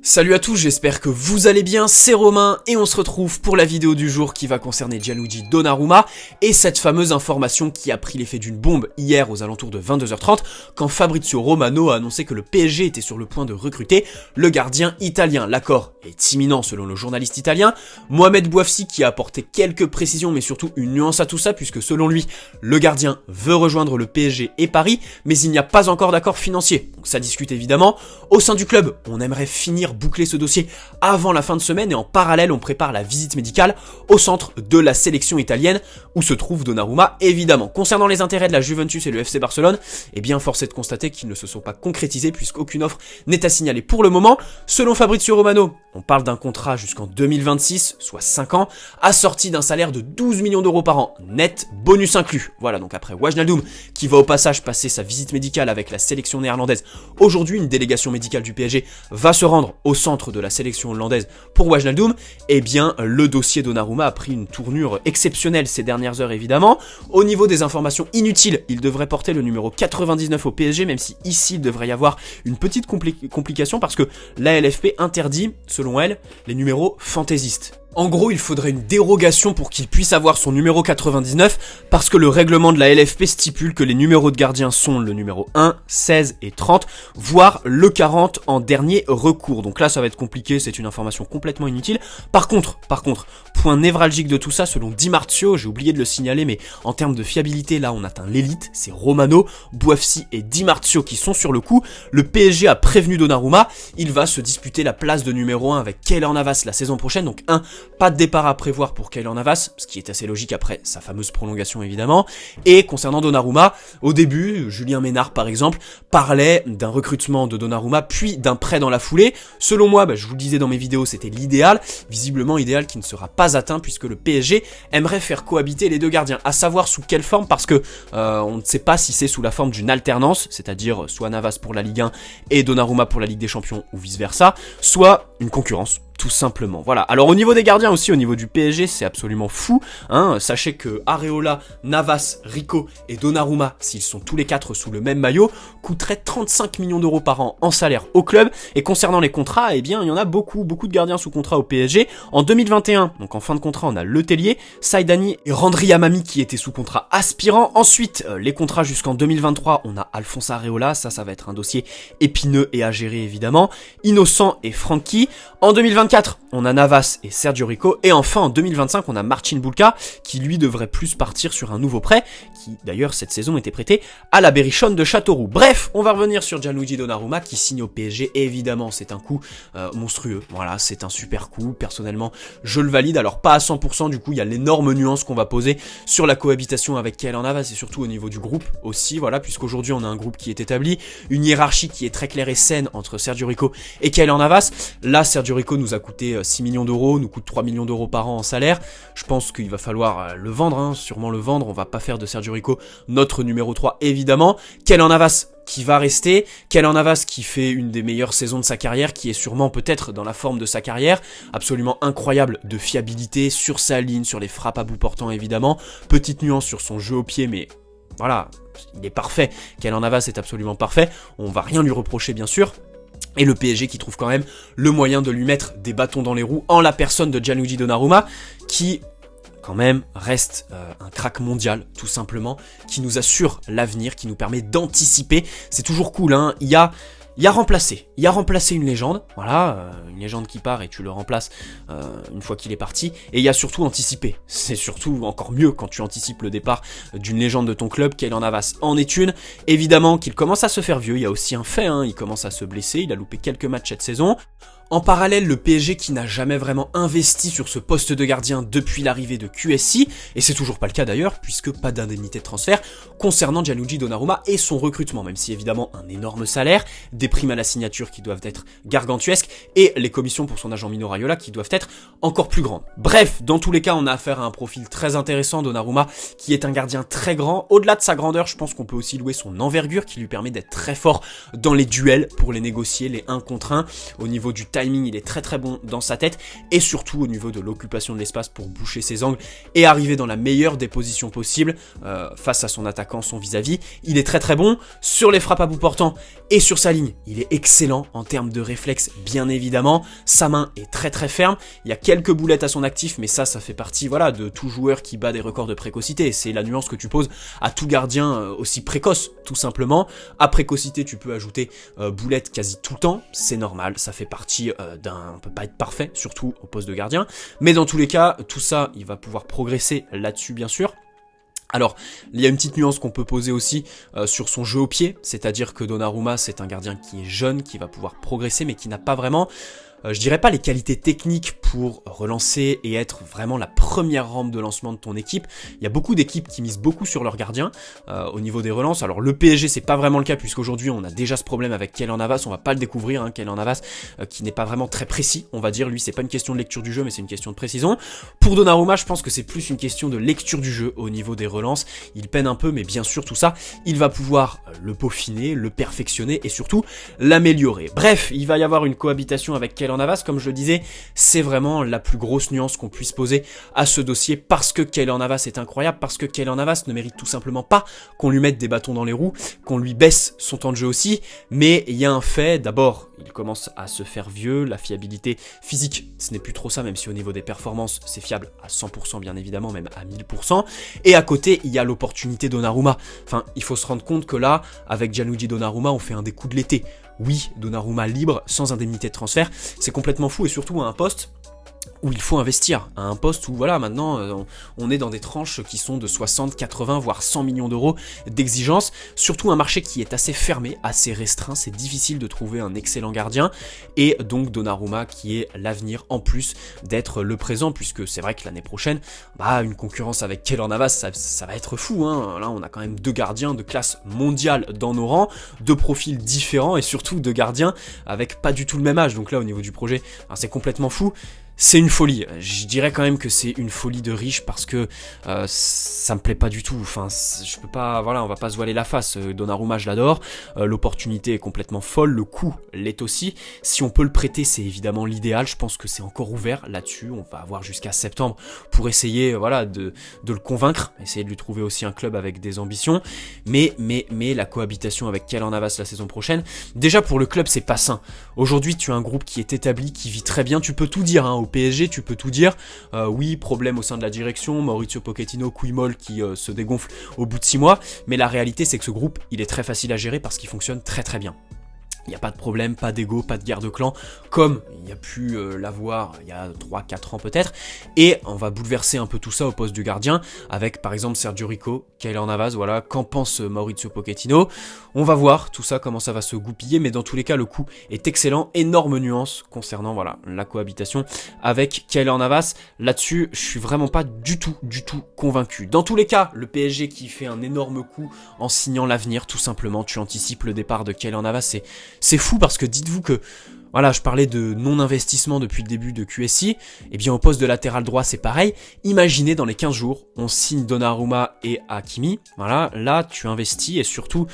Salut à tous, j'espère que vous allez bien, c'est Romain et on se retrouve pour la vidéo du jour qui va concerner Gianluigi Donnarumma et cette fameuse information qui a pris l'effet d'une bombe hier aux alentours de 22h30 quand Fabrizio Romano a annoncé que le PSG était sur le point de recruter le gardien italien. L'accord est imminent selon le journaliste italien, Mohamed Bouafsi qui a apporté quelques précisions mais surtout une nuance à tout ça puisque selon lui, le gardien veut rejoindre le PSG et Paris mais il n'y a pas encore d'accord financier. Donc ça discute évidemment. Au sein du club, on aimerait finir boucler ce dossier avant la fin de semaine et en parallèle on prépare la visite médicale au centre de la sélection italienne où se trouve Donnarumma évidemment. Concernant les intérêts de la Juventus et le FC Barcelone, eh bien force est de constater qu'ils ne se sont pas concrétisés puisqu'aucune offre n'est à signaler pour le moment. Selon Fabrizio Romano, on parle d'un contrat jusqu'en 2026, soit 5 ans, assorti d'un salaire de 12 millions d'euros par an, net, bonus inclus. Voilà, donc après Wijnaldum, qui va au passage passer sa visite médicale avec la sélection néerlandaise, aujourd'hui une délégation médicale du PSG va se rendre au centre de la sélection hollandaise pour Wijnaldum, eh bien le dossier Donnarumma a pris une tournure exceptionnelle ces dernières heures évidemment. Au niveau des informations inutiles, il devrait porter le numéro 99 au PSG, même si ici il devrait y avoir une petite complication parce que la LFP interdit, selon elle, les numéros fantaisistes. En gros, il faudrait une dérogation pour qu'il puisse avoir son numéro 99 parce que le règlement de la LFP stipule que les numéros de gardien sont le numéro 1, 16 et 30, voire le 40 en dernier recours. Donc là, ça va être compliqué, c'est une information complètement inutile. Par contre, point névralgique de tout ça, selon Di Marzio, j'ai oublié de le signaler, mais en termes de fiabilité, là, on atteint l'élite. C'est Romano, Bouafsi et Di Marzio qui sont sur le coup. Le PSG a prévenu Donnarumma, il va se disputer la place de numéro 1 avec Keylor Navas la saison prochaine, donc pas de départ à prévoir pour Keylor Navas, ce qui est assez logique après sa fameuse prolongation évidemment. Et concernant Donnarumma, au début, Julien Ménard par exemple, parlait d'un recrutement de Donnarumma, puis d'un prêt dans la foulée. Selon moi, je vous le disais dans mes vidéos, c'était l'idéal, visiblement idéal qui ne sera pas atteint puisque le PSG aimerait faire cohabiter les deux gardiens, à savoir sous quelle forme, parce que on ne sait pas si c'est sous la forme d'une alternance, c'est-à-dire soit Navas pour la Ligue 1 et Donnarumma pour la Ligue des Champions ou vice versa, soit une concurrence. Tout simplement, voilà. Alors au niveau des gardiens aussi, au niveau du PSG, c'est absolument fou, hein. Sachez que Areola, Navas, Rico et Donnarumma, s'ils sont tous les quatre sous le même maillot, coûteraient 35 millions d'euros par an en salaire au club. Et concernant les contrats, eh bien, il y en a beaucoup de gardiens sous contrat au PSG. En 2021, donc en fin de contrat, on a Le Tellier, Saïdani et Randri Amami qui étaient sous contrat aspirant. Ensuite, les contrats jusqu'en 2023, on a Alphonse Areola, ça va être un dossier épineux et à gérer évidemment. Innocent et Francky. En 2024, on a Navas et Sergio Rico. Et enfin, en 2025, on a Marcin Bulka, qui lui devrait plus partir sur un nouveau prêt, qui d'ailleurs cette saison était prêté à la Berrichonne de Châteauroux. Bref, on va revenir sur Gianluigi Donnarumma, qui signe au PSG. Et évidemment, c'est un coup monstrueux. Voilà, c'est un super coup. Personnellement, je le valide. Alors pas à 100%, du coup, il y a l'énorme nuance qu'on va poser sur la cohabitation avec Keylor Navas et surtout au niveau du groupe aussi. Voilà, puisqu'aujourd'hui, on a un groupe qui est établi, une hiérarchie qui est très claire et saine entre Sergio Rico et Keylor Navas. Là, Sergio Rico nous a coûté 6 millions d'euros, nous coûte 3 millions d'euros par an en salaire. Je pense qu'il va falloir le vendre, hein, sûrement le vendre. On va pas faire de Sergio Rico notre numéro 3 évidemment. Keylor Navas qui va rester, Keylor Navas qui fait une des meilleures saisons de sa carrière, qui est sûrement peut-être dans la forme de sa carrière, absolument incroyable de fiabilité sur sa ligne, sur les frappes à bout portant évidemment. Petite nuance sur son jeu au pied, mais voilà, il est parfait. Keylor Navas est absolument parfait, on va rien lui reprocher bien sûr. Et le PSG qui trouve quand même le moyen de lui mettre des bâtons dans les roues en la personne de Gianluigi Donnarumma, qui quand même reste un crack mondial tout simplement, qui nous assure l'avenir, qui nous permet d'anticiper. C'est toujours cool, hein. Il y a remplacé une légende, voilà, une légende qui part et tu le remplaces une fois qu'il est parti, et il y a surtout anticipé. C'est surtout encore mieux quand tu anticipes le départ d'une légende de ton club. Keylor Navas en est une, évidemment qu'il commence à se faire vieux, il y a aussi un fait, hein, il commence à se blesser, il a loupé quelques matchs cette saison. En parallèle, le PSG qui n'a jamais vraiment investi sur ce poste de gardien depuis l'arrivée de QSI, et c'est toujours pas le cas d'ailleurs, puisque pas d'indemnité de transfert concernant Gianluigi Donnarumma et son recrutement, même si évidemment un énorme salaire, des primes à la signature qui doivent être gargantuesques, et les commissions pour son agent Mino Raiola qui doivent être encore plus grandes. Bref, dans tous les cas, on a affaire à un profil très intéressant, Donnarumma, qui est un gardien très grand. Au-delà de sa grandeur, je pense qu'on peut aussi louer son envergure, qui lui permet d'être très fort dans les duels pour les négocier, les 1 contre 1, au niveau du timing, il est très bon dans sa tête et surtout au niveau de l'occupation de l'espace pour boucher ses angles et arriver dans la meilleure des positions possibles face à son attaquant, son vis-à-vis. Il est très bon sur les frappes à bout portant et sur sa ligne. Il est excellent en termes de réflexe, bien évidemment. évidemment, sa main est très très ferme, il y a quelques boulettes à son actif, mais ça fait partie, voilà, de tout joueur qui bat des records de précocité, c'est la nuance que tu poses à tout gardien aussi précoce, tout simplement. À précocité, tu peux ajouter boulettes quasi tout le temps, c'est normal, ça fait partie on peut pas être parfait, surtout au poste de gardien, mais dans tous les cas, tout ça, il va pouvoir progresser là-dessus, bien sûr. Alors, il y a une petite nuance qu'on peut poser aussi sur son jeu au pied, c'est-à-dire que Donnarumma, c'est un gardien qui est jeune, qui va pouvoir progresser, mais qui n'a pas vraiment, je dirais pas les qualités techniques pour relancer et être vraiment la première rampe de lancement de ton équipe. Il y a beaucoup d'équipes qui misent beaucoup sur leurs gardiens au niveau des relances. Alors le PSG, c'est pas vraiment le cas, puisqu'aujourd'hui on a déjà ce problème avec Keylor Navas, on va pas le découvrir, Keylor Navas qui n'est pas vraiment très précis, on va dire. Lui, c'est pas une question de lecture du jeu, mais c'est une question de précision. Pour Donnarumma, je pense que c'est plus une question de lecture du jeu au niveau des relances. Il peine un peu, mais bien sûr tout ça, il va pouvoir le peaufiner, le perfectionner et surtout l'améliorer. Bref, il va y avoir une cohabitation avec Keylor Navas, comme je le disais, c'est vraiment la plus grosse nuance qu'on puisse poser à ce dossier, parce que Keylor Navas est incroyable, parce que Keylor Navas ne mérite tout simplement pas qu'on lui mette des bâtons dans les roues, qu'on lui baisse son temps de jeu aussi, mais il y a un fait, d'abord, il commence à se faire vieux, la fiabilité physique, ce n'est plus trop ça, même si au niveau des performances, c'est fiable à 100% bien évidemment, même à 1000%, et à côté, il y a l'opportunité Donnarumma. Enfin, il faut se rendre compte que là, avec Gianluigi Donnarumma, on fait un des coups de l'été. Oui, Donnarumma libre, sans indemnité de transfert, c'est complètement fou, et surtout à un poste où il faut investir, à un poste où voilà, maintenant on est dans des tranches qui sont de 60, 80 voire 100 millions d'euros d'exigence, surtout un marché qui est assez fermé, assez restreint, c'est difficile de trouver un excellent gardien, et donc Donnarumma qui est l'avenir en plus d'être le présent, puisque c'est vrai que l'année prochaine, une concurrence avec Keylor Navas, ça va être fou, là on a quand même deux gardiens de classe mondiale dans nos rangs, deux profils différents et surtout deux gardiens avec pas du tout le même âge, donc là au niveau du projet, c'est complètement fou. C'est une folie, je dirais quand même que c'est une folie de riche, parce que ça me plaît pas du tout, enfin je peux pas, voilà, on va pas se voiler la face, Donnarumma je l'adore, l'opportunité est complètement folle, le coût l'est aussi, si on peut le prêter c'est évidemment l'idéal, je pense que c'est encore ouvert là-dessus, on va avoir jusqu'à septembre pour essayer voilà, de le convaincre, essayer de lui trouver aussi un club avec des ambitions, mais la cohabitation avec Keylor Navas la saison prochaine, déjà pour le club c'est pas sain, aujourd'hui tu as un groupe qui est établi, qui vit très bien, tu peux tout dire au PSG, tu peux tout dire, oui, problème au sein de la direction, Mauricio Pochettino, couille molle qui se dégonfle au bout de 6 mois, mais la réalité c'est que ce groupe, il est très facile à gérer parce qu'il fonctionne très très bien. Il n'y a pas de problème, pas d'ego, pas de guerre de clan, comme il y a pu l'avoir il y a 3-4 ans peut-être, et on va bouleverser un peu tout ça au poste du gardien, avec par exemple Sergio Rico, Keylor Navas, voilà, qu'en pense Mauricio Pochettino, on va voir tout ça, comment ça va se goupiller, mais dans tous les cas le coup est excellent, énorme nuance concernant voilà, la cohabitation avec Keylor Navas, là-dessus je suis vraiment pas du tout convaincu. Dans tous les cas, le PSG qui fait un énorme coup en signant l'avenir, tout simplement, tu anticipes le départ de Keylor Navas, c'est fou parce que dites-vous que, voilà, je parlais de non-investissement depuis le début de QSI, et bien au poste de latéral droit c'est pareil, imaginez dans les 15 jours, on signe Donnarumma et Hakimi, voilà, là tu investis et surtout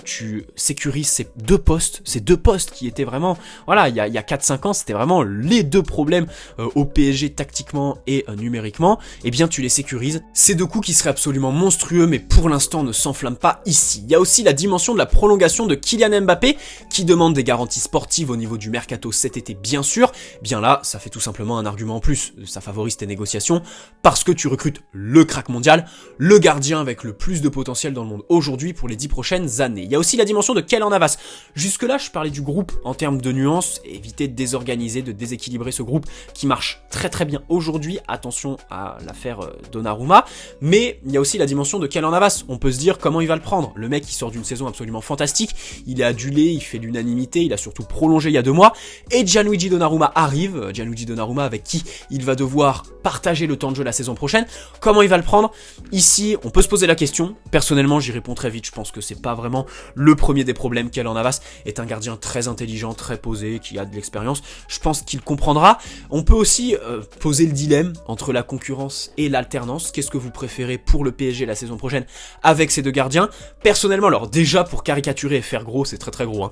tu sécurises ces deux postes qui étaient vraiment, voilà, il y a 4-5 ans c'était vraiment les deux problèmes au PSG tactiquement et numériquement, et bien tu les sécurises, ces deux coups qui seraient absolument monstrueux mais pour l'instant ne s'enflamment pas ici. Il y a aussi la dimension de la prolongation de Kylian Mbappé qui demande des garanties sportives au niveau du mercato cet été bien sûr, bien là ça fait tout simplement un argument en plus, ça favorise tes négociations parce que tu recrutes le crack mondial, le gardien avec le plus de potentiel dans le monde aujourd'hui pour les 10 prochaines années. Il y a aussi la dimension de Keylor Navas, jusque là je parlais du groupe en termes de nuances, éviter de désorganiser, de déséquilibrer ce groupe qui marche très bien aujourd'hui, attention à l'affaire Donnarumma, mais il y a aussi la dimension de Keylor Navas, on peut se dire comment il va le prendre, le mec il sort d'une saison absolument fantastique, il est adulé, il fait l'unanimité, il a surtout prolongé il y a 2 mois, et Gianluigi Donnarumma arrive, Gianluigi Donnarumma avec qui il va devoir partager le temps de jeu la saison prochaine, comment il va le prendre? Ici, on peut se poser la question, personnellement j'y réponds très vite, je pense que c'est pas vraiment le premier des problèmes. Keylor Navas est un gardien très intelligent, très posé, qui a de l'expérience, je pense qu'il comprendra. On peut aussi poser le dilemme entre la concurrence et l'alternance, qu'est-ce que vous préférez pour le PSG la saison prochaine avec ces deux gardiens? Personnellement, alors déjà pour caricaturer et faire gros, c'est très gros,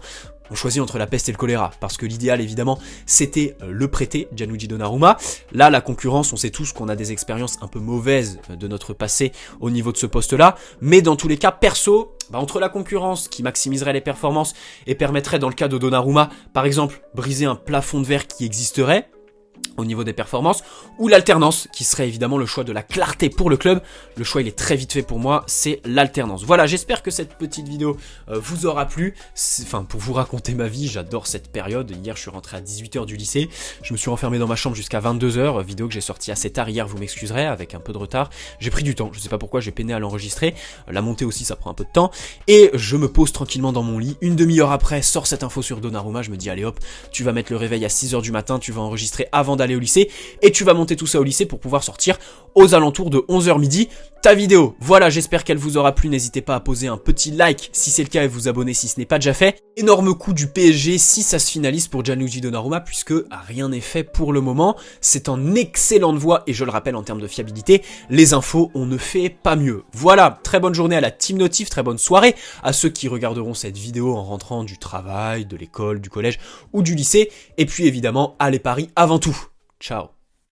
On choisit entre la peste et le choléra, parce que l'idéal évidemment c'était le prêter, Gianluigi Donnarumma. Là la concurrence, on sait tous qu'on a des expériences un peu mauvaises de notre passé au niveau de ce poste là, mais dans tous les cas perso, entre la concurrence qui maximiserait les performances et permettrait dans le cas de Donnarumma par exemple briser un plafond de verre qui existerait au niveau des performances, ou l'alternance, qui serait évidemment le choix de la clarté pour le club. Le choix il est très vite fait pour moi, c'est l'alternance. Voilà, j'espère que cette petite vidéo vous aura plu. Enfin, pour vous raconter ma vie, j'adore cette période. Hier, je suis rentré à 18h du lycée, je me suis enfermé dans ma chambre jusqu'à 22h, vidéo que j'ai sortie assez tard hier, vous m'excuserez, avec un peu de retard. J'ai pris du temps, je sais pas pourquoi, j'ai peiné à l'enregistrer. La montée aussi, ça prend un peu de temps. Et je me pose tranquillement dans mon lit. Une demi-heure après, sort cette info sur Donnarumma, je me dis allez hop, tu vas mettre le réveil à 6h du matin, tu vas enregistrer avant d'aller au lycée, et tu vas monter tout ça au lycée pour pouvoir sortir aux alentours de 11h midi ta vidéo. Voilà, j'espère qu'elle vous aura plu, n'hésitez pas à poser un petit like si c'est le cas et vous abonner si ce n'est pas déjà fait. Énorme coup du PSG si ça se finalise pour Gianluigi Donnarumma, puisque rien n'est fait pour le moment. C'est en excellente voie et je le rappelle en termes de fiabilité, les infos on ne fait pas mieux. Voilà, très bonne journée à la Team Notif, très bonne soirée à ceux qui regarderont cette vidéo en rentrant du travail, de l'école, du collège ou du lycée, et puis évidemment à les paris avant tout. Ciao.